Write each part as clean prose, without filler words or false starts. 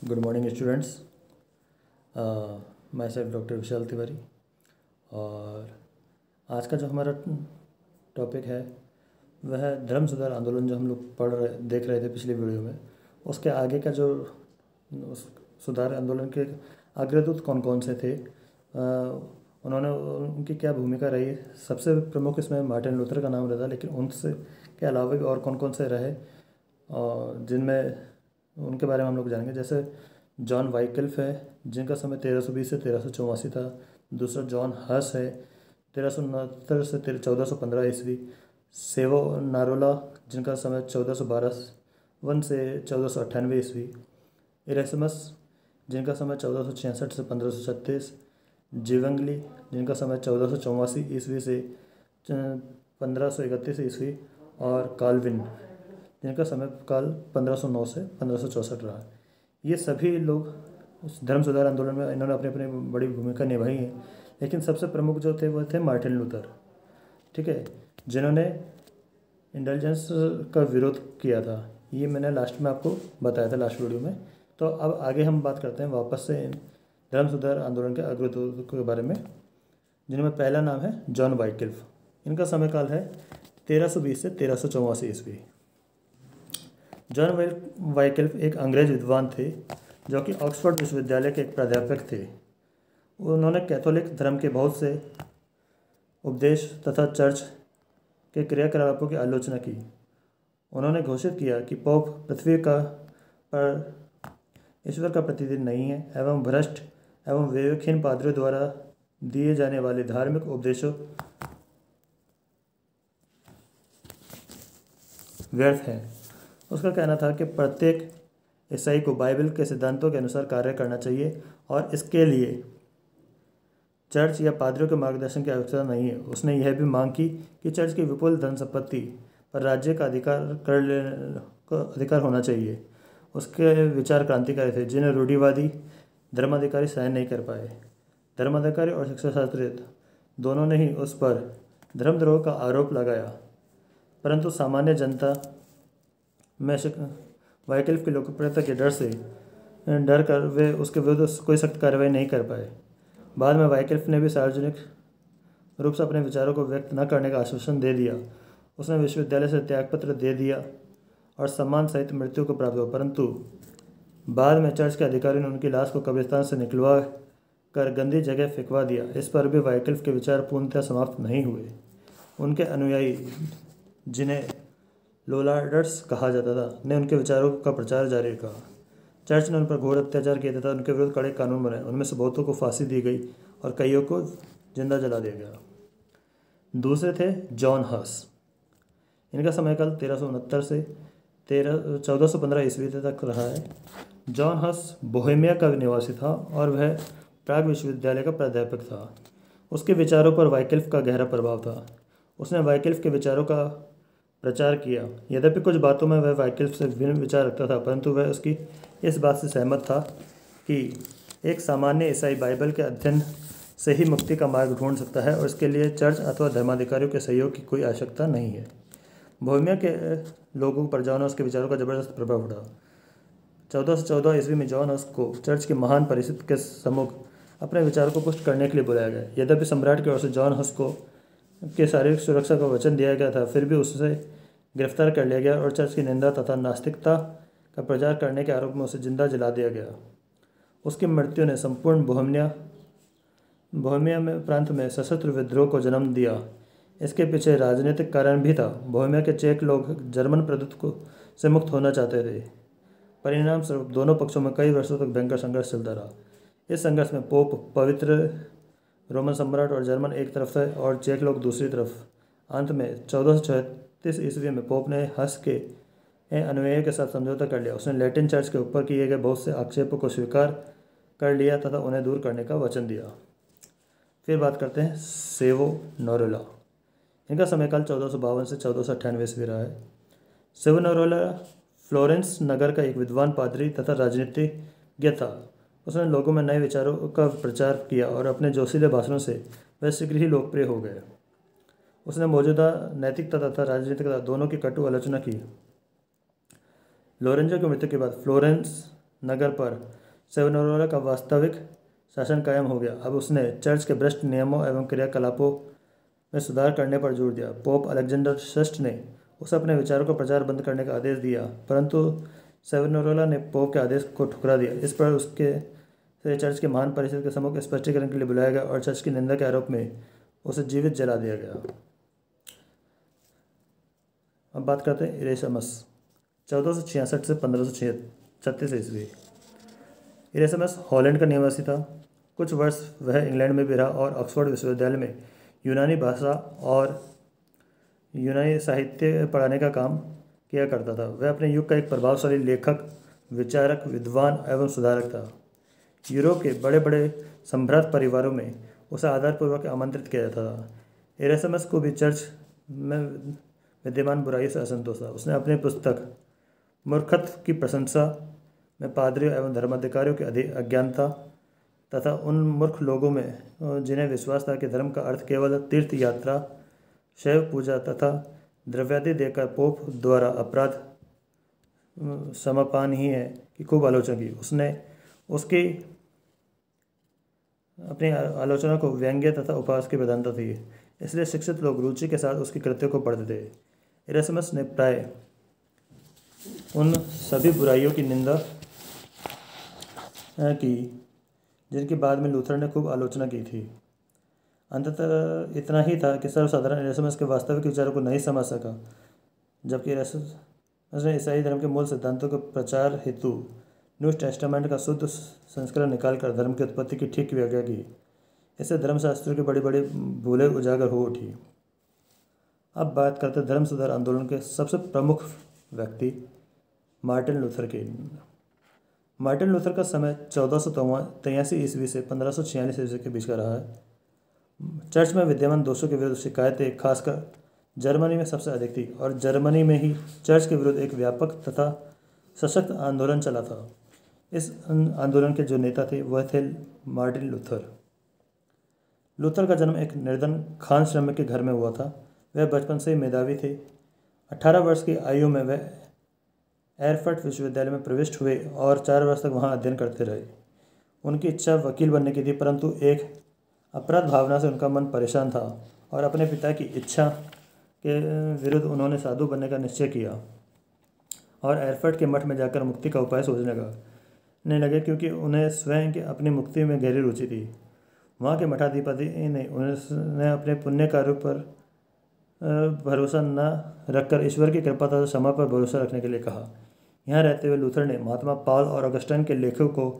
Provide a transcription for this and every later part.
Good morning students. Myself doctor Vishal Tiwari. और आज का जो हमारा टॉपिक है वह है धर्म सुधार आंदोलन, जो हम लोग देख रहे थे पिछली वीडियो में। उसके आगे का जो उस सुधार आंदोलन के अग्रदूत कौन कौन से थे, उन्होंने उनकी क्या भूमिका रही। सबसे प्रमुख इसमें मार्टिन लूथर का नाम रहता, लेकिन उनसे के अलावा भी और कौन कौन से रहे और जिनमें उनके बारे में हम लोग जानेंगे। जैसे जॉन वाइकल्फ है, जिनका समय 1320 से 1384 था। दूसरा जॉन हस है, 1369 से 1415 ईस्वी। सेवो नारोला, जिनका समय 1412 से 1498 ईस्वी। इरेसमस, जिनका समय 1466 से 1536। जिवंगली, जिनका समय 1484 ईस्वी से 1531 ईस्वी। और काल्विन, जिनका समय काल 1509 से 1564 रहा। ये सभी लोग उस धर्म सुधार आंदोलन में इन्होंने अपनी अपनी बड़ी भूमिका निभाई है, लेकिन सबसे प्रमुख जो थे वो थे मार्टिन लूथर, ठीक है, जिन्होंने इंडल्जेंस का विरोध किया था। ये मैंने लास्ट में आपको बताया था, लास्ट वीडियो में। तो अब आगे हम बात करते हैं वापस से धर्म सुधार आंदोलन के अग्रदूत के बारे में, जिनमें पहला नाम है जॉन वाइकल्फ। इनका समय काल है 1320 से 1384 ईस्वी। जॉन वाइकल्फ एक अंग्रेज विद्वान थे जो कि ऑक्सफोर्ड विश्वविद्यालय के एक प्राध्यापक थे। उन्होंने कैथोलिक धर्म के बहुत से उपदेश तथा चर्च के क्रियाकलापों की आलोचना की। उन्होंने घोषित किया कि पोप पृथ्वी का पर ईश्वर का प्रतिनिधि नहीं है एवं भ्रष्ट एवं विवेकहीन पादरियों द्वारा दिए जाने वाले धार्मिक उपदेशों व्यर्थ हैं। उसका कहना था कि प्रत्येक ईसाई को बाइबल के सिद्धांतों के अनुसार कार्य करना चाहिए और इसके लिए चर्च या पादरियों के मार्गदर्शन की आवश्यकता नहीं है। उसने यह भी मांग की कि चर्च की विपुल धन संपत्ति पर राज्य का अधिकार होना चाहिए। उसके विचार क्रांतिकारी थे, जिन्हें रूढ़िवादी धर्माधिकारी सहन नहीं कर पाए। धर्माधिकारी और शिक्षाशास्त्री दोनों ने ही उस पर धर्मद्रोह का आरोप लगाया, परंतु सामान्य जनता में वाइकल्फ की लोकप्रियता के डर कर वे उसके विरुद्ध कोई सख्त कार्रवाई नहीं कर पाए। बाद में वाइकल्फ ने भी सार्वजनिक रूप से अपने विचारों को व्यक्त न करने का आश्वासन दे दिया। उसने विश्वविद्यालय से त्यागपत्र दे दिया और सम्मान सहित मृत्यु को प्राप्त हुआ, परंतु बाद में चर्च के अधिकारियों ने उनकी लाश को कब्रिस्तान से निकलवा कर गंदी जगह फेंकवा दिया। इस पर भी वाइकल्फ के विचार पूर्णतः समाप्त नहीं हुए। उनके अनुयायी, जिन्हें लोलार्डर्स कहा जाता था, ने उनके विचारों का प्रचार जारी रखा। चर्च ने उन पर घोर अत्याचार किया तथा उनके विरुद्ध कड़े कानून बनाए। उनमें से बहुतों को फांसी दी गई और कईयों को जिंदा जला दिया गया। दूसरे थे जॉन हस। इनका समयकाल 1369 से 1415 ईस्वी तक रहा है। जॉन हस बोहेमिया का निवासी था और वह प्राग विश्वविद्यालय का प्राध्यापक था। उसके विचारों पर वाइकल्फ का गहरा प्रभाव था। उसने वाइकल्फ के विचारों का प्रचार किया। यद्यपि कुछ बातों में वह वाइकल्फ से भिन्न विचार रखता था, परंतु वह उसकी इस बात से सहमत था कि एक सामान्य ईसाई बाइबल के अध्ययन से ही मुक्ति का मार्ग ढूंढ सकता है और इसके लिए चर्च अथवा धर्माधिकारियों के सहयोग की कोई आवश्यकता नहीं है। बोहेमिया के लोगों पर जॉन हस के विचारों का जबरदस्त प्रभाव पड़ा। 1414 ईस्वी में जॉन हस को चर्च के महान परिषद के सम्मुख अपने विचारों को पुष्ट करने के लिए बुलाया गया। यद्यपि सम्राट की ओर से जॉन हस को के शारीरिक सुरक्षा का वचन दिया गया था, फिर भी उसे गिरफ्तार कर लिया गया और चर्च की निंदा तथा नास्तिकता का प्रचार करने के आरोप में उसे जिंदा जला दिया गया। उसकी मृत्यु ने संपूर्ण बोहेमिया में प्रांत में सशस्त्र विद्रोह को जन्म दिया। इसके पीछे राजनीतिक कारण भी था। बोहेमिया के चेक लोग जर्मन प्रभुत्व से मुक्त होना चाहते थे। परिणाम स्वरूप दोनों पक्षों में कई वर्षों तक भयंकर संघर्ष चलता रहा। इस संघर्ष में पोप, पवित्र रोमन सम्राट और जर्मन एक तरफ थे और चेक लोग दूसरी तरफ। अंत में 1436 ईस्वी में पोप ने हस के अनुयायियों के साथ समझौता कर लिया। उसने लैटिन चर्च के ऊपर किए गए बहुत से आक्षेपों को स्वीकार कर लिया तथा उन्हें दूर करने का वचन दिया। फिर बात करते हैं सेवो नोरोला। इनका समयकाल 1452 से 1498 ईस्वी रहा है। सेवो नोरोला फ्लोरेंस नगर का एक विद्वान पादरी तथा राजनीतिज्ञ था। उसने लोगों में नए विचारों का प्रचार किया और अपने जोशीले भाषणों से वह शीघ्र ही लोकप्रिय हो गए। उसने मौजूदा नैतिकता तथा राजनीतिकता दोनों की कटु आलोचना की। लोरेंजो की मृत्यु के बाद फ्लोरेंस नगर पर सेवनरोला का वास्तविक शासन कायम हो गया। अब उसने चर्च के भ्रष्ट नियमों एवं क्रियाकलापों में सुधार करने पर जोर दिया। पोप अलेक्जेंडर षष्ठ ने उसे अपने विचारों को प्रचार बंद करने का आदेश दिया, परंतु सेवनरोला ने पोप के आदेश को ठुकरा दिया। इस पर उसके से चर्च के महान परिषद के सम्मुख स्पष्टीकरण के लिए बुलाया गया और चर्च की निंदा के आरोप में उसे जीवित जला दिया गया। अब बात करते हैं इरेशमस 1466 से 1536 ईस्वी। इरेशमस हॉलैंड का निवासी था। कुछ वर्ष वह इंग्लैंड में भी रहा और ऑक्सफोर्ड विश्वविद्यालय में यूनानी भाषा और यूनानी साहित्य पढ़ाने का काम किया करता था। वह अपने युग का एक प्रभावशाली लेखक, विचारक, विद्वान एवं सुधारक था। यूरोप के बड़े बड़े सम्भ्रांत परिवारों में उसे आदरपूर्वक आमंत्रित किया जाता था। इरेशमस को भी चर्च में विद्यमान बुराई से असंतोष था। उसने अपनी पुस्तक मूर्खत्व की प्रशंसा में पादरियों एवं धर्माधिकारियों की अज्ञानता तथा उन मूर्ख लोगों में जिन्हें विश्वास था कि धर्म का अर्थ केवल तीर्थ यात्रा, शैव पूजा तथा द्रव्यादि देकर पोप द्वारा अपराध समापान ही है, की खूब आलोचना की। उसने उसकी अपनी आलोचना को व्यंग्य तथा उपहास की प्रधानता थी, इसलिए शिक्षित लोग रुचि के साथ उसकी कृत्यों को पढ़ते थे। इरेशमस ने प्राय उन सभी बुराइयों की निंदा की जिनकी बाद में लूथर ने खूब आलोचना की थी। अंततः इतना ही था कि सर्वसाधारण इरेशमस के वास्तविक विचारों को नहीं समझ सका, जबकि इरेशमस ने ईसाई धर्म के मूल सिद्धांतों के प्रचार हेतु न्यू टेस्टामेंट का शुद्ध संस्करण निकालकर धर्म की उत्पत्ति की ठीक व्याख्या की। इससे धर्मशास्त्रों की बड़ी बड़ी भूलें उजागर हो उठी। अब बात करते धर्म सुधार आंदोलन के सबसे प्रमुख व्यक्ति मार्टिन लूथर की। मार्टिन लूथर का समय 1483 ईस्वी से 1546 ईस्वी के बीच का रहा है। चर्च में विद्यमान दोषों के विरुद्ध शिकायतें खासकर जर्मनी में सबसे अधिक थी और जर्मनी में ही चर्च के विरुद्ध एक व्यापक तथा सशक्त आंदोलन चला था। इस आंदोलन के जो नेता थे वह थे मार्टिन लूथर। लूथर का जन्म एक निर्धन खान श्रमिक के घर में हुआ था। वह बचपन से ही मेधावी थे। 18 वर्ष की आयु में वह एरफर्ट विश्वविद्यालय में प्रविष्ट हुए और 4 वर्ष तक वहां अध्ययन करते रहे। उनकी इच्छा वकील बनने की थी, परंतु एक अपराध भावना से उनका मन परेशान था और अपने पिता की इच्छा के विरुद्ध उन्होंने साधु बनने का निश्चय किया और एरफर्ट के मठ में जाकर मुक्ति का उपाय सोचने लगे, क्योंकि उन्हें स्वयं की अपनी मुक्ति में गहरी रुचि थी। वहाँ के मठाधिपति ने उन्हें अपने पुण्य कार्यों पर भरोसा न रखकर ईश्वर की कृपा तथा क्षमा पर भरोसा रखने के लिए कहा। यहाँ रहते हुए लूथर ने महात्मा पॉल और ऑगस्टाइन के लेखों को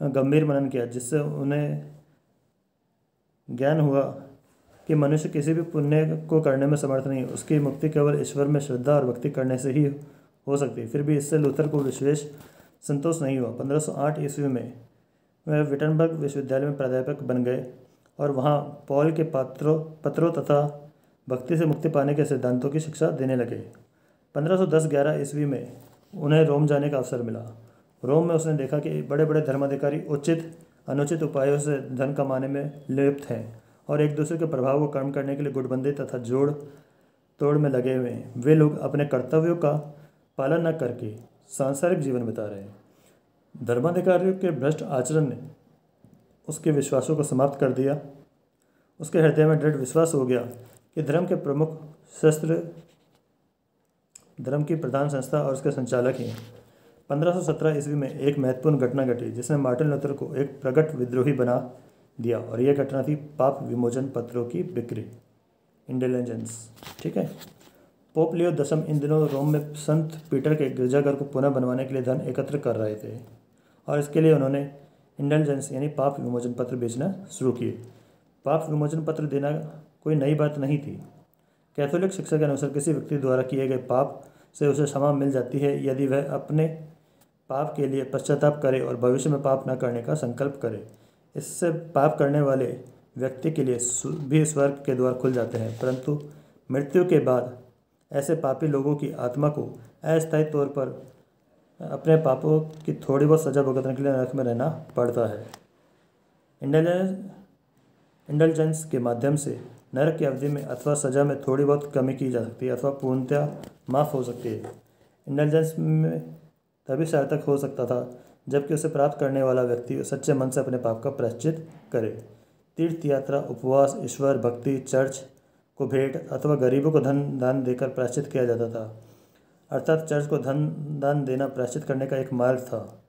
गंभीर मनन किया, जिससे उन्हें ज्ञान हुआ कि मनुष्य किसी भी पुण्य को करने में समर्थ नहीं, उसकी मुक्ति केवल ईश्वर में श्रद्धा और भक्ति करने से ही हो सकती। फिर भी इससे लूथर को विशेष संतोष नहीं हुआ। 1508 ईस्वी में वह विटनबर्ग विश्वविद्यालय में प्राध्यापक बन गए और वहाँ पॉल के पत्रों तथा भक्ति से मुक्ति पाने के सिद्धांतों की शिक्षा देने लगे। 1510-11 ईस्वी में उन्हें रोम जाने का अवसर मिला। रोम में उसने देखा कि बड़े बड़े धर्माधिकारी उचित अनुचित उपायों से धन कमाने में लिप्त हैं और एक दूसरे के प्रभाव को कम करने के लिए गुटबंदी तथा जोड़ तोड़ में लगे हुए हैं। वे लोग अपने कर्तव्यों का पालन न करके सांसारिक जीवन बिता रहे हैं। धर्माधिकारियों के भ्रष्ट आचरण ने उसके विश्वासों को समाप्त कर दिया। उसके हृदय में दृढ़ विश्वास हो गया कि धर्म के प्रमुख शस्त्र धर्म की प्रधान संस्था और उसके संचालक ही हैं। 1517 ईस्वी में एक महत्वपूर्ण घटना घटी जिसने मार्टिन लूथर को एक प्रगट विद्रोही बना दिया और यह घटना थी पाप विमोचन पत्रों की बिक्री, इंटेलिजेंस। ठीक है। पोप लियो 10 इन दिनों रोम में संत पीटर के गिरजाघर को पुनः बनवाने के लिए धन एकत्र कर रहे थे और इसके लिए उन्होंने इंटेलिजेंस यानी पाप विमोचन पत्र बेचना शुरू किए। पाप विमोचन पत्र देना कोई नई बात नहीं थी। कैथोलिक शिक्षा के अनुसार किसी व्यक्ति द्वारा किए गए पाप से उसे क्षमा मिल जाती है यदि वह अपने पाप के लिए पश्चाताप करे और भविष्य में पाप न करने का संकल्प करे। इससे पाप करने वाले व्यक्ति के लिए भी स्वर्ग के द्वार खुल जाते हैं, परंतु मृत्यु के बाद ऐसे पापी लोगों की आत्मा को अस्थायी तौर पर अपने पापों की थोड़ी बहुत सजा भुगतने के लिए नरक में रहना पड़ता है। इंडल्जेंस के माध्यम से नरक की अवधि में अथवा सजा में थोड़ी बहुत कमी की जा सकती है अथवा पूर्णतः माफ़ हो सकती है। इंडल्जेंस में तभी सार्थक हो सकता था जबकि उसे प्राप्त करने वाला व्यक्ति सच्चे मन से अपने पाप का प्रायश्चित करे। तीर्थ यात्रा, उपवास, ईश्वर भक्ति, चर्च को भेंट अथवा गरीबों को धन दान देकर प्रायश्चित किया जाता था। अर्थात चर्च को धन दान देना प्रायश्चित करने का एक मार्ग था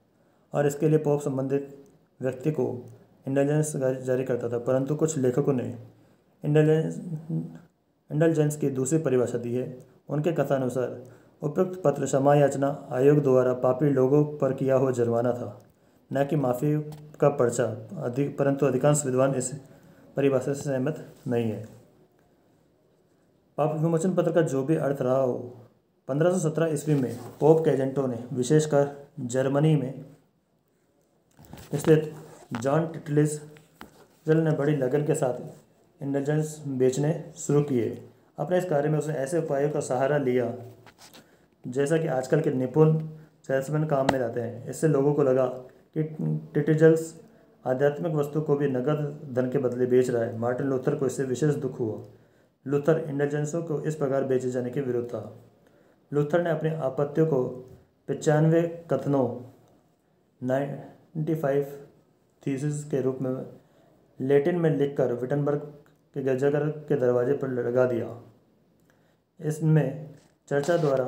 और इसके लिए पोप संबंधित व्यक्ति को इंडल्जेंस जारी करता था। परंतु कुछ लेखकों ने इंडल्जेंस की दूसरी परिभाषा दी है। उनके कथानुसार उपयुक्त पत्र क्षमा याचना आयोग द्वारा पापी लोगों पर किया हुआ जुर्माना था, न कि माफ़ी का पर्चा। परंतु अधिकांश विद्वान इस परिभाषा से सहमत नहीं है। पाप विमोचन पत्र का जो भी अर्थ रहा हो, 1517 ईस्वी में पोप के एजेंटों ने विशेषकर जर्मनी में स्थित जॉन टिटलिज ने बड़ी लगन के साथ इंडल्जेंस बेचने शुरू किए। अपने इस कार्य में उसने ऐसे उपायों का सहारा लिया जैसा कि आजकल के निपुण सेल्समैन काम में लाते हैं। इससे लोगों को लगा कि टिटलिज आध्यात्मिक वस्तु को भी नगद धन के बदले बेच रहा है। मार्टिन लूथर को इससे विशेष दुख हुआ। लूथर इंडल्जेंसों को इस प्रकार बेचे जाने के विरुद्ध था। लूथर ने अपनी आपत्तियों को 95 कथनों 95 थीसिस के रूप में लैटिन में लिखकर विटनबर्ग के गिरजाघर के दरवाजे पर लगा दिया। इसमें चर्चा द्वारा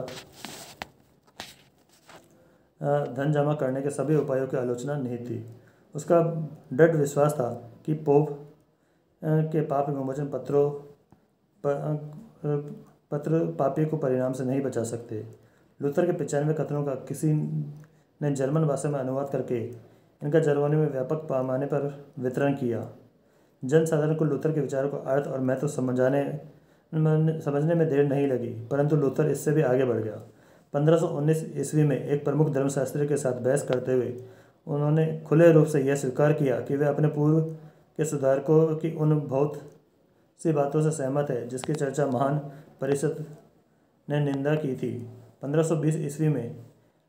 धन जमा करने के सभी उपायों की आलोचना निहित थी। उसका दृढ़ विश्वास था कि पोप के पाप विमोचन पत्र पापी को परिणाम से नहीं बचा सकते। लूथर के 95 कथनों का किसी ने जर्मन भाषा में अनुवाद करके इनका जर्मनी में व्यापक पैमाने पर वितरण किया। जनसाधारण को लूथर के विचारों का अर्थ और महत्व समझने में देर नहीं लगी, परंतु लूथर इससे भी आगे बढ़ गया। 1519 ईस्वी में एक प्रमुख धर्मशास्त्री के साथ बहस करते हुए उन्होंने खुले रूप से यह स्वीकार किया कि वे अपने पूर्व के सुधारकों की उन बहुत सी बातों से सहमत है जिसकी चर्चा महान परिषद ने निंदा की थी। 1520 ईस्वी में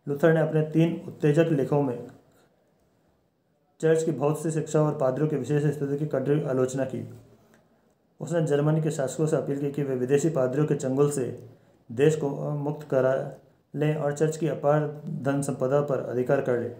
लूथर ने अपने 3 उत्तेजक लेखों में चर्च की बहुत सी शिक्षा और पादरियों की विशेष स्थिति की कड़ी आलोचना की। उसने जर्मनी के शासकों से अपील की कि वे विदेशी पादरियों के चंगुल से देश को मुक्त करा लें और चर्च की अपार धन संपदा पर अधिकार कर लें।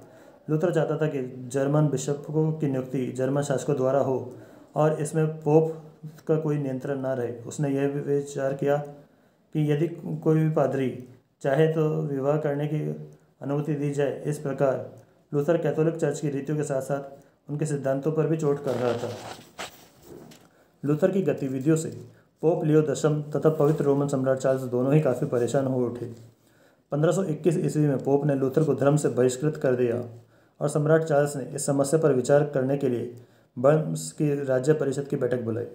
लूथर चाहता था कि जर्मन बिशपों की नियुक्ति जर्मन शासकों द्वारा हो और इसमें पोप का कोई नियंत्रण न रहे। उसने यह भी विचार किया कि यदि कोई भी पादरी चाहे तो विवाह करने की अनुमति दी जाए। इस प्रकार लूथर कैथोलिक चर्च की रीतियों के साथ साथ उनके सिद्धांतों पर भी चोट कर रहा था। लूथर की गतिविधियों से पोप लियो X तथा पवित्र रोमन सम्राट चार्ल्स दोनों ही काफ़ी परेशान हो उठे। 1521 ईस्वी में पोप ने लूथर को धर्म से बहिष्कृत कर दिया और सम्राट चार्ल्स ने इस समस्या पर विचार करने के लिए वर्म्स की राज्य परिषद की बैठक बुलाई।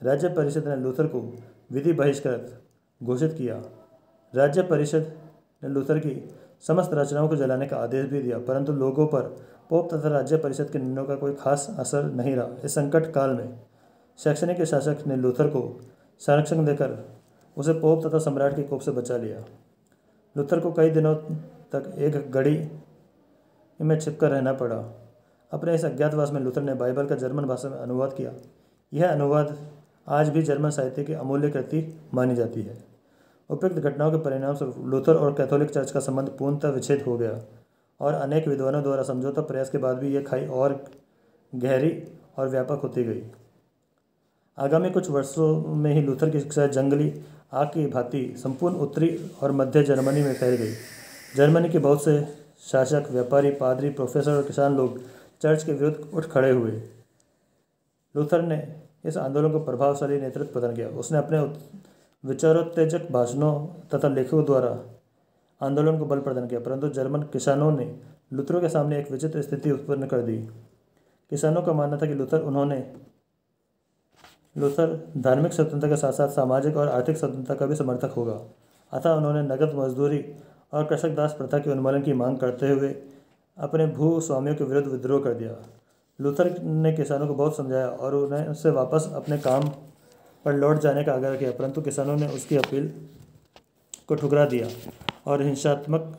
राज्य परिषद ने लूथर को विधि बहिष्कृत घोषित किया। राज्य परिषद ने लूथर की समस्त रचनाओं को जलाने का आदेश भी दिया, परंतु लोगों पर पोप तथा राज्य परिषद के निर्णयों का कोई खास असर नहीं रहा। इस संकट काल में शैक्षणिक शासक ने लूथर को संरक्षण देकर उसे पोप तथा सम्राट के कोप से बचा लिया। लूथर को कई दिनों तक एक घड़ी में छिपकर रहना पड़ा। अपने इस अज्ञातवास में लूथर ने बाइबल का जर्मन भाषा में अनुवाद किया। यह अनुवाद आज भी जर्मन साहित्य की अमूल्य कृति मानी जाती है। उपयुक्त घटनाओं के परिणाम स्वरूप लूथर और कैथोलिक चर्च का संबंध पूर्णतः विच्छेद हो गया और अनेक विद्वानों द्वारा समझौता प्रयास के बाद भी यह खाई और गहरी और व्यापक होती गई। आगामी कुछ वर्षों में ही लूथर की शिक्षा जंगली आग की भांति संपूर्ण उत्तरी और मध्य जर्मनी में फैल गई। जर्मनी के बहुत से शासक, व्यापारी, पादरी, प्रोफेसर और किसान लोग चर्च के विरुद्ध उठ खड़े हुए। लूथर ने इस आंदोलन को प्रभावशाली नेतृत्व प्रदान किया। उसने अपने विचारोत्तेजक भाषणों तथा लेखों द्वारा आंदोलन को बल प्रदान किया, परंतु जर्मन किसानों ने लूथर के सामने एक विचित्र स्थिति उत्पन्न कर दी। किसानों का मानना था कि लूथर धार्मिक स्वतंत्रता के साथ साथ सामाजिक और आर्थिक स्वतंत्रता का भी समर्थक होगा। अतः उन्होंने नगद मजदूरी और कृषक दास प्रथा के उन्मूलन की मांग करते हुए अपने भूस्वामियों के विरुद्ध विद्रोह कर दिया। लूथर ने किसानों को बहुत समझाया और उन्हें उससे वापस अपने काम पर लौट जाने का आग्रह किया, परंतु किसानों ने उसकी अपील को ठुकरा दिया और हिंसात्मक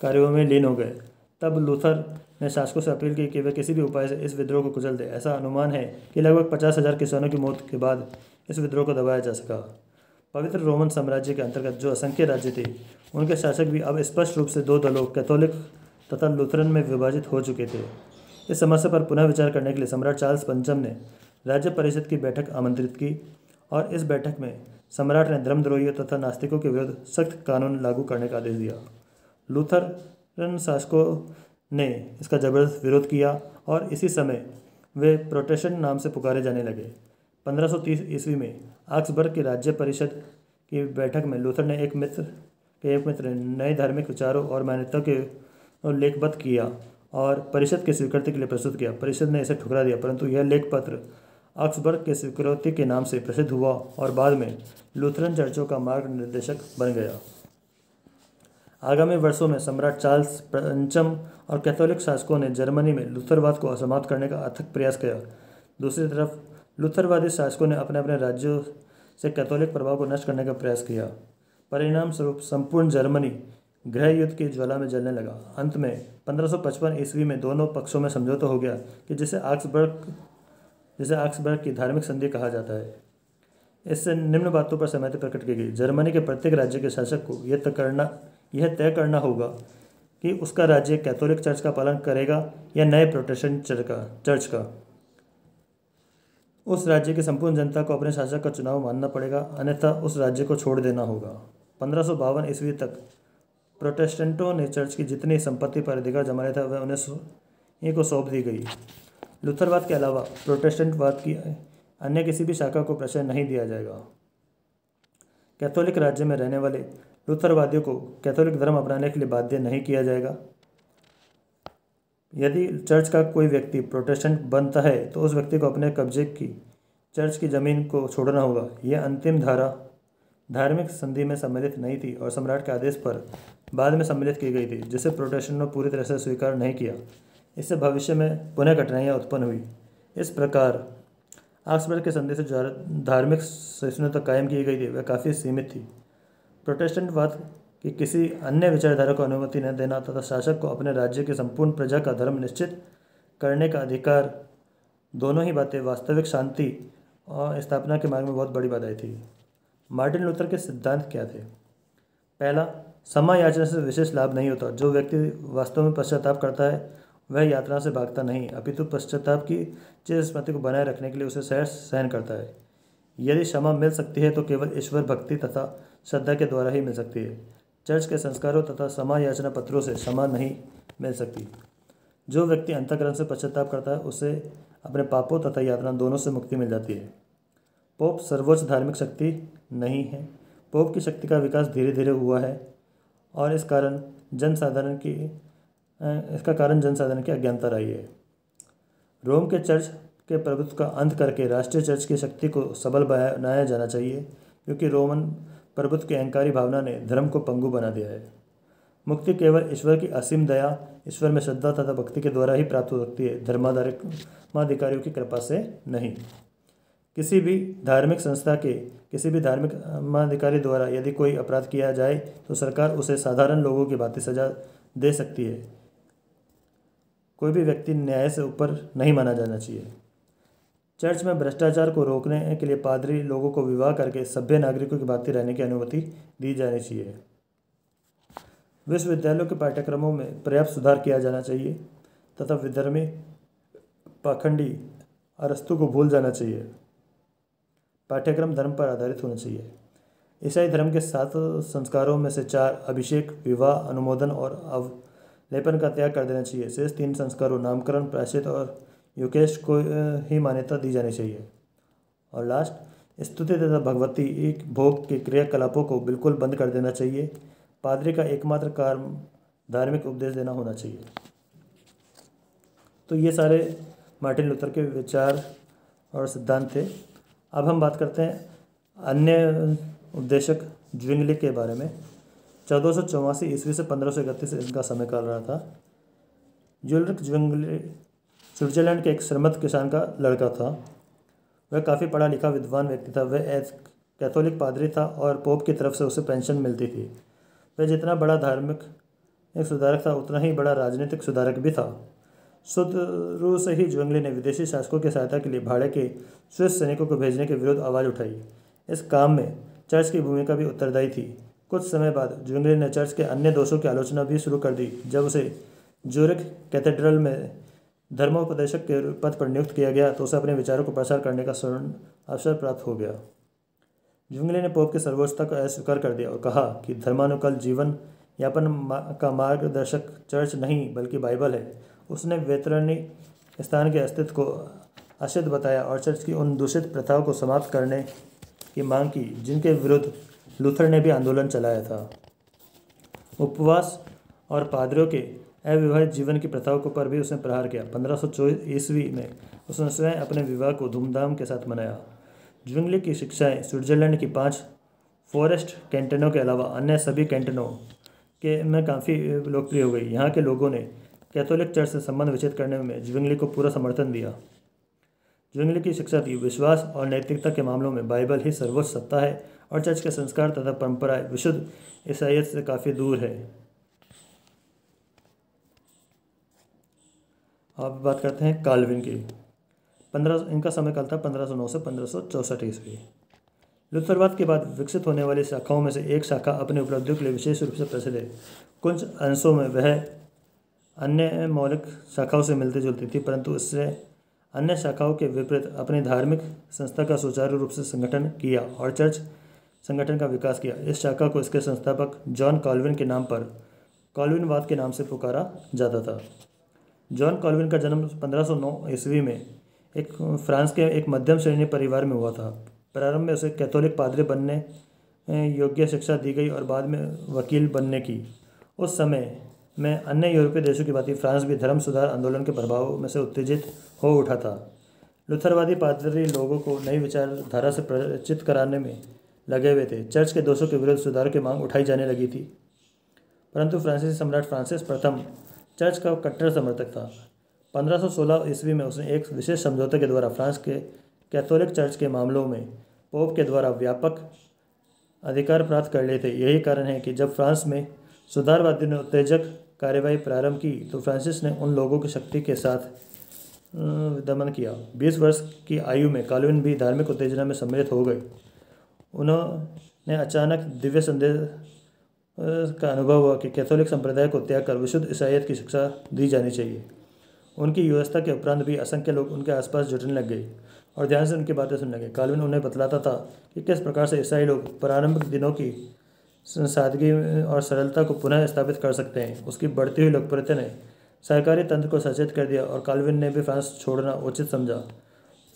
कार्यों में लीन हो गए। तब लूथर ने शासकों से अपील की कि वे किसी भी उपाय से इस विद्रोह को कुचल दें। ऐसा अनुमान है कि लगभग 50,000 किसानों की मौत के बाद इस विद्रोह को दबाया जा सका। पवित्र रोमन साम्राज्य के अंतर्गत जो असंख्य राज्य थे, उनके शासक भी अब स्पष्ट रूप से 2 दलों, कैथोलिक तथा लूथरन में विभाजित हो चुके थे। इस समस्या पर पुनः विचार करने के लिए सम्राट चार्ल्स पंचम ने राज्य परिषद की बैठक आमंत्रित की और इस बैठक में सम्राट ने धर्मद्रोहियों तथा नास्तिकों के विरुद्ध सख्त कानून लागू करने का आदेश दिया। लूथरन शासकों ने इसका जबरदस्त विरोध किया और इसी समय वे प्रोटेस्टेंट नाम से पुकारे जाने लगे। 1530 ईस्वी में आक्सबर्ग की राज्य परिषद की बैठक में लूथर ने एक मित्र ने नए धार्मिक विचारों और मान्यताओं के लेखबद्ध किया और परिषद की स्वीकृति के लिए प्रस्तुत किया। परिषद ने इसे ठुकरा दिया, परंतु यह लेख पत्र आक्सबर्ग के स्वीकृति के नाम से प्रसिद्ध हुआ और बाद में लूथरन चर्चों का मार्ग निर्देशक बन गया। आगामी वर्षों में सम्राट चार्ल्स पंचम और कैथोलिक शासकों ने जर्मनी में लूथरवाद को समाप्त करने का अथक प्रयास किया। दूसरी तरफ लूथरवादी शासकों ने अपने अपने राज्यों से कैथोलिक प्रभाव को नष्ट करने का प्रयास किया। परिणाम स्वरूप संपूर्ण जर्मनी गृह युद्ध की ज्वाला में जलने लगा। अंत में 1555 ईस्वी में दोनों पक्षों में समझौता हो गया कि जिसे आक्सबर्ग की धार्मिक संधि कहा जाता है। इससे निम्न बातों पर सहमति प्रकट की गई। जर्मनी के प्रत्येक राज्य के शासक को यह तय करना होगा कि उसका राज्य कैथोलिक चर्च का पालन करेगा या नए प्रोटेस्टेंट चर्च का। उस राज्य की संपूर्ण जनता को अपने शासक का चुनाव मानना पड़ेगा, अन्यथा उस राज्य को छोड़ देना होगा। 1552 ईस्वी तक प्रोटेस्टेंटों ने चर्च की जितनी संपत्ति पर अधिकार जमा लिया था वह उन्हें को सौंप दी गई। लूथरवाद के अलावा प्रोटेस्टेंटवाद की अन्य किसी भी शाखा को प्रश्रय नहीं दिया जाएगा। कैथोलिक राज्य में रहने वाले लूथरवादियों को कैथोलिक धर्म अपनाने के लिए बाध्य नहीं किया जाएगा। यदि चर्च का कोई व्यक्ति प्रोटेस्टेंट बनता है तो उस व्यक्ति को अपने कब्जे की चर्च की ज़मीन को छोड़ना होगा। यह अंतिम धारा धार्मिक संधि में सम्मिलित नहीं थी और सम्राट के आदेश पर बाद में सम्मिलित की गई थी, जिसे प्रोटेस्टेंटों ने पूरी तरह से स्वीकार नहीं किया। इससे भविष्य में पुनः कठिनाइयाँ उत्पन्न हुई। इस प्रकार आक्सबर्ग के संधि से जो धार्मिक सहिष्णुता कायम की गई थी वह काफ़ी सीमित थी। प्रोटेस्टेंटवाद की किसी अन्य विचारधारा को अनुमति न देना तथा शासक को अपने राज्य की संपूर्ण प्रजा का धर्म निश्चित करने का अधिकार, दोनों ही बातें वास्तविक शांति और स्थापना के मार्ग में बहुत बड़ी बाधाएं थी। मार्टिन लूथर के सिद्धांत क्या थे? पहला, क्षमा याचना से विशेष लाभ नहीं होता। जो व्यक्ति वास्तव में पश्चाताप करता है वह यातना से भागता नहीं, अपितु पश्चाताप की चिर स्मृति को बनाए रखने के लिए उसे सहन करता है। यदि क्षमा मिल सकती है तो केवल ईश्वर भक्ति तथा श्रद्धा के द्वारा ही मिल सकती है। चर्च के संस्कारों तथा क्षमा याचना पत्रों से क्षमा नहीं मिल सकती। जो व्यक्ति अंतःकरण से पश्चाताप करता है उसे अपने पापों तथा यातना दोनों से मुक्ति मिल जाती है। पोप सर्वोच्च धार्मिक शक्ति नहीं है। पोप की शक्ति का विकास धीरे धीरे हुआ है और इसका कारण जनसाधारण की अज्ञानता रही है। रोम के चर्च के प्रभुत्व का अंत करके राष्ट्रीय चर्च की शक्ति को सबल बनाया जाना चाहिए, क्योंकि रोमन प्रभुत्व की अहंकारी भावना ने धर्म को पंगु बना दिया है। मुक्ति केवल ईश्वर की असीम दया, ईश्वर में श्रद्धा तथा भक्ति के द्वारा ही प्राप्त हो सकती है, धर्माधिकारियों की कृपा से नहीं। किसी भी धार्मिक संस्था के किसी भी धार्मिक धर्माधिकारी द्वारा यदि कोई अपराध किया जाए तो सरकार उसे साधारण लोगों की भांति सजा दे सकती है। कोई भी व्यक्ति न्याय से ऊपर नहीं माना जाना चाहिए। चर्च में भ्रष्टाचार को रोकने के लिए पादरी लोगों को विवाह करके सभ्य नागरिकों की भांति रहने की अनुमति दी जानी चाहिए। विश्वविद्यालयों के पाठ्यक्रमों में पर्याप्त सुधार किया जाना चाहिए तथा विधर्मी पाखंडी अरस्तु को भूल जाना चाहिए। पाठ्यक्रम धर्म पर आधारित होना चाहिए। ईसाई धर्म के 7 संस्कारों में से 4 अभिषेक, विवाह, अनुमोदन और अवलेपन का त्याग कर देना चाहिए। शेष 3 संस्कारों नामकरण, प्रायश्चित और युकेश को ही मान्यता दी जानी चाहिए। और लास्ट, स्तुति तथा भगवती भोग के क्रियाकलापों को बिल्कुल बंद कर देना चाहिए। पादरी का एकमात्र काम धार्मिक उपदेश देना होना चाहिए। तो ये सारे मार्टिन लूथर के विचार और सिद्धांत थे। अब हम बात करते हैं अन्य उपदेशक ज्विंगली के बारे में। 1484 ईस्वी से 1531 इनका समय काल रहा था। जुल्रिक ज्विंगली स्विट्जरलैंड के एक श्रीमंत किसान का लड़का था। वह काफ़ी पढ़ा लिखा विद्वान व्यक्ति था। वह कैथोलिक पादरी था और पोप की तरफ से उसे पेंशन मिलती थी। वह जितना बड़ा धार्मिक एक सुधारक था उतना ही बड़ा राजनीतिक सुधारक भी था। शुरू से ही ज्विंगली ने विदेशी शासकों की सहायता के लिए भाड़े के स्विस सैनिकों को भेजने के विरुद्ध आवाज़ उठाई। इस काम में चर्च की भूमिका भी उत्तरदायी थी। कुछ समय बाद ज्विंगली ने चर्च के अन्य दोषों की आलोचना भी शुरू कर दी जब उसे ज्यूरिख कैथेड्रल में धर्मोपदेशक के पद पर नियुक्त किया गया तो उसे अपने विचारों को प्रसार करने का स्वर्ण अवसर प्राप्त हो गया। ज्विंगली ने पोप की सर्वोच्चता को अस्वीकार कर दिया और कहा कि धर्मानुकूल जीवन यापन का मार्गदर्शक चर्च नहीं बल्कि बाइबल है। उसने वेतरनी स्थान के अस्तित्व को असिद्ध बताया और चर्च की उन दूषित प्रथाओं को समाप्त करने की मांग की जिनके विरुद्ध लूथर ने भी आंदोलन चलाया था। उपवास और पादरियों के अविवाहित जीवन की प्रथाओं पर भी उसने प्रहार किया। 1524 ईस्वी में उसने स्वयं अपने विवाह को धूमधाम के साथ मनाया। ज्विंगली की शिक्षाएं स्विट्जरलैंड की 5 फॉरेस्ट कैंटनों के अलावा अन्य सभी कैंटनों के में काफ़ी लोकप्रिय हो गई। यहाँ के लोगों ने कैथोलिक चर्च से संबंध विच्छेद करने में ज्विंगली को पूरा समर्थन दिया। ज्विंगली की शिक्षा थी विश्वास और नैतिकता के मामलों में बाइबल ही सर्वोच्च सत्ता है और चर्च के संस्कार तथा परंपराएं विशुद्ध ईसाइयत से काफ़ी दूर है। अब बात करते हैं काल्विन की। इनका समय काल था 1509 से 1564 ईस्वी। लुथरवाद के बाद विकसित होने वाली शाखाओं में से एक शाखा अपनी उपलब्धियों के लिए विशेष रूप से प्रसिद्ध है। कुछ अंशों में वह अन्य मौलिक शाखाओं से मिलती जुलती थी, परंतु इससे अन्य शाखाओं के विपरीत अपनी धार्मिक संस्था का सुचारू रूप से संगठन किया और चर्च संगठन का विकास किया। इस शाखा को इसके संस्थापक जॉन कॉल्विन के नाम पर कॉल्विनवाद के नाम से पुकारा जाता था। जॉन कॉल्विन का जन्म 1509 ईस्वी में एक फ्रांस के एक मध्यम श्रेणी परिवार में हुआ था। प्रारंभ में उसे कैथोलिक पादरी बनने योग्य शिक्षा दी गई और बाद में वकील बनने की। उस समय में अन्य यूरोपीय देशों की भांति फ्रांस भी धर्म सुधार आंदोलन के प्रभाव में से उत्तेजित हो उठा था। लुथरवादी पादरी लोगों को नई विचारधारा से परिचित कराने में लगे हुए थे। चर्च के दोषों के विरुद्ध सुधार की मांग उठाई जाने लगी थी, परंतु फ्रांसीसी सम्राट फ्रांसिस प्रथम चर्च का कट्टर समर्थक था। 1516 ईस्वी में उसने एक विशेष समझौते के द्वारा फ्रांस के कैथोलिक चर्च के मामलों में पोप के द्वारा व्यापक अधिकार प्राप्त कर लिए थे। यही कारण है कि जब फ्रांस में सुधारवादियों ने उत्तेजक कार्यवाही प्रारंभ की तो फ्रांसिस ने उन लोगों की शक्ति के साथ दमन किया। 20 वर्ष की आयु में काल्विन भी धार्मिक उत्तेजना में सम्मिलित हो गए। उन्होंने अचानक दिव्य संदेश का अनुभव हुआ कि कैथोलिक संप्रदाय को त्याग कर विशुद्ध ईसाइयत की शिक्षा दी जानी चाहिए। उनकी व्यवस्था के उपरांत भी असंख्य लोग उनके आसपास जुटने लग गए और ध्यान से उनकी बातें सुनने लगे। काल्विन उन्हें बतलाता था कि किस प्रकार से ईसाई लोग प्रारंभिक दिनों की सादगी और सरलता को पुनः स्थापित कर सकते हैं। उसकी बढ़ती हुई लोकप्रियता ने सरकारी तंत्र को सचेत कर दिया और काल्विन ने भी फ्रांस छोड़ना उचित समझा।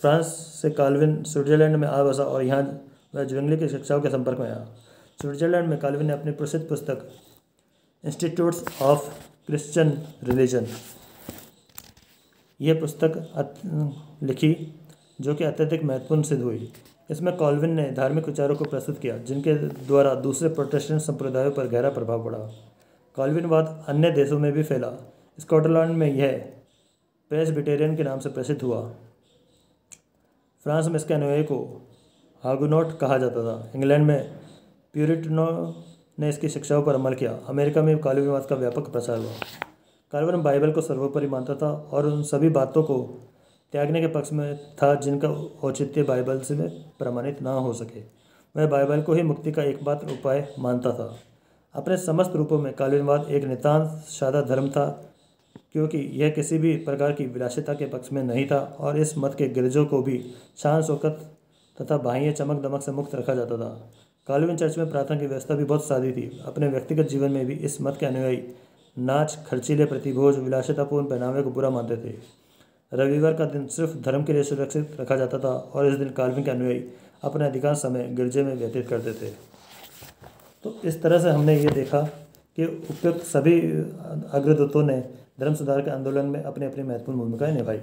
फ्रांस से काल्विन स्विट्जरलैंड में आ बसा और यहाँ वह ज्विंगली की शिक्षाओं के संपर्क में आया। स्विट्जरलैंड में काल्विन ने अपनी प्रसिद्ध पुस्तक इंस्टीट्यूट्स ऑफ क्रिश्चियन रिलीजन यह पुस्तक लिखी जो कि अत्यधिक महत्वपूर्ण सिद्ध हुई। इसमें कॉल्विन ने धार्मिक विचारों को प्रस्तुत किया जिनके द्वारा दूसरे प्रोटेस्टेंट संप्रदायों पर गहरा प्रभाव पड़ा। कॉल्विनवाद अन्य देशों में भी फैला। स्कॉटलैंड में यह प्रेस्बिटेरियन के नाम से प्रसिद्ध हुआ। फ्रांस में इसके अनुयायी को हागुनोट कहा जाता था। इंग्लैंड में प्यूरिटनों ने इसकी शिक्षाओं पर अमल किया। अमेरिका में कॉल्विनवाद का व्यापक प्रसार हुआ। काल्विन बाइबल को सर्वोपरि मानता था और उन सभी बातों को त्यागने के पक्ष में था जिनका औचित्य बाइबल से प्रमाणित ना हो सके। वह बाइबल को ही मुक्ति का एकमात्र उपाय मानता था। अपने समस्त रूपों में काल्विनवाद एक नितांत सादा धर्म था, क्योंकि यह किसी भी प्रकार की विलासिता के पक्ष में नहीं था और इस मत के गिरजों को भी शान शौकत तथा बाह्य चमक दमक से मुक्त रखा जाता था। काल्विन चर्च में प्रार्थना की व्यवस्था भी बहुत सादी थी। अपने व्यक्तिगत जीवन में भी इस मत के अनुयायी नाच, खर्चीले प्रतिभोज, विलासितापूर्ण पहनावे को बुरा मानते थे। रविवार का दिन सिर्फ धर्म के लिए सुरक्षित रखा जाता था और इस दिन काल्विन के अनुयायी अपने अधिकांश समय गिरजे में व्यतीत करते थे। तो इस तरह से हमने ये देखा कि उपयुक्त सभी अग्रदूतों ने धर्म सुधार के आंदोलन में अपनी अपनी महत्वपूर्ण भूमिकाएं निभाई।